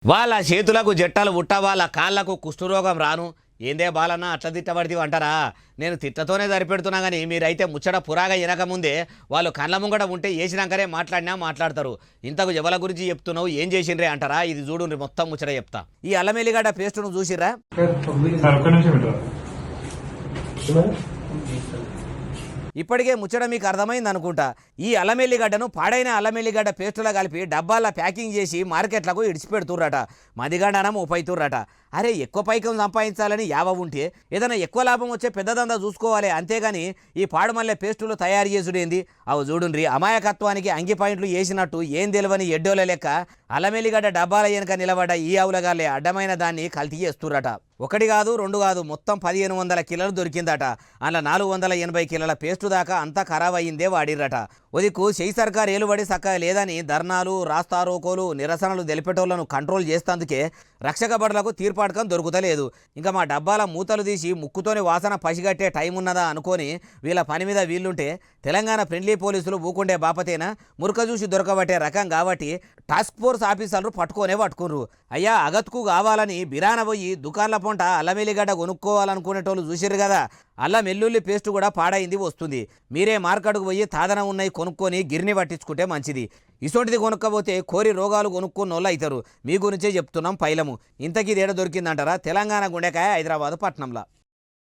వాళ్ళ చేతులకు జట్టలు ఉట్ట వాళ్ళ కాళ్ళకు కుష్ఠరోగం రాను ఏందే బాలన్న అట్లా తిట్టబడితే అంటారా నేను తిట్టతోనే సరిపెడుతున్నా కానీ మీరైతే ముచ్చట పురాగా వినకముందే వాళ్ళు కళ్ళ ముంగట ఉంటే వేసినాకనే మాట్లాడతారు ఇంతకు ఎవల గురించి చెప్తున్నావు ఏం చేసిండ్రే అంటారా ఇది చూడు మొత్తం ముచ్చట చెప్తా ఈ అల్లం ఎల్లిగడ్డ పేస్టును చూసిర్రా ఇప్పటికే ముచ్చట మీకు అర్థమైంది అనుకుంటా ఈ అల్లం ఎల్లిగడ్డను పాడైన అల్లం ఎల్లిగడ్డ పేస్టులో కలిపి డబ్బాల్లో ప్యాకింగ్ చేసి మార్కెట్లకు ఇడిచిపెడుతుర్రట మదిగండనం ఉపైతుర్రట అరే ఎక్కువ పైకం సంపాదించాలని యావ ఉంటే ఏదైనా ఎక్కువ లాభం వచ్చే పెద్దదందా చూసుకోవాలి అంతేగాని ఈ పాడుమల్లె పేస్టులు తయారు చేసుడేంది అవి చూడుండ్రి అమాయకత్వానికి అంగి పాయింట్లు వేసినట్టు ఏం తెలియని ఎడ్డోల లెక్క అల్లం ఎల్లిగడ్డ డబ్బాల వెనుక నిలబడ్డ ఈ ఆవులగాళ్ళే అడ్డమైన దాన్ని కల్తీ చేస్తుర్రట ఒకటి కాదు రెండు కాదు మొత్తం 1500 కిలోలు దొరికిందట అలా 480 కిలోల పేస్టు దాకా అంతా ఖరాబ్ అయ్యిందే వాడిర్రట ఒదికు చెయ్యి సర్కార్ ఏలుబడి చక్కగా లేదని ధర్నాలు రాస్తారోకోలు నిరసనలు తెలిపేటోళ్లను కంట్రోల్ చేస్తేందుకే రక్షక భటులకు తీర్పాటకం దొరుకుతలేదు ఇంకా మా డబ్బాల మూతలు తీసి ముక్కుతోని వాసన పసిగట్టే టైం ఉన్నదా అనుకొని వీళ్ళ పని మీద వీళ్ళుంటే తెలంగాణ ఫ్రెండ్లీ పోలీసులు ఊకుండే బాపతేనా మురక చూసి దొరకబట్టే రకం కాబట్టి టాస్క్ ఫోర్స్ ఆఫీసర్లు పట్టుకుర్రు అయ్యా అగత్కు కావాలని బిరాన పోయి దుకాన్ల పొంట అల్లం ఎల్లిగడ్డ కొనుక్కోవాలనుకునేటోళ్ళు చూసిర్రు కదా అల్లం వెల్లుల్లి పేస్ట్ కూడా పాడైంది వస్తుంది మీరే మార్కెట్కు పోయి తాదన ఉన్నాయి కొనుక్కొని గిర్ని పట్టించుకుంటే మంచిది ఇసొంటిది కొనుక్కపోతే కోరి రోగాలు కొనుక్కోనోళ్ళు అవుతారు మీ గురించే చెప్తున్నాం పైలము ఇంతకీ ఏడ దొరికిందంటారా తెలంగాణ గుండెకాయ హైదరాబాద్ పట్నంలో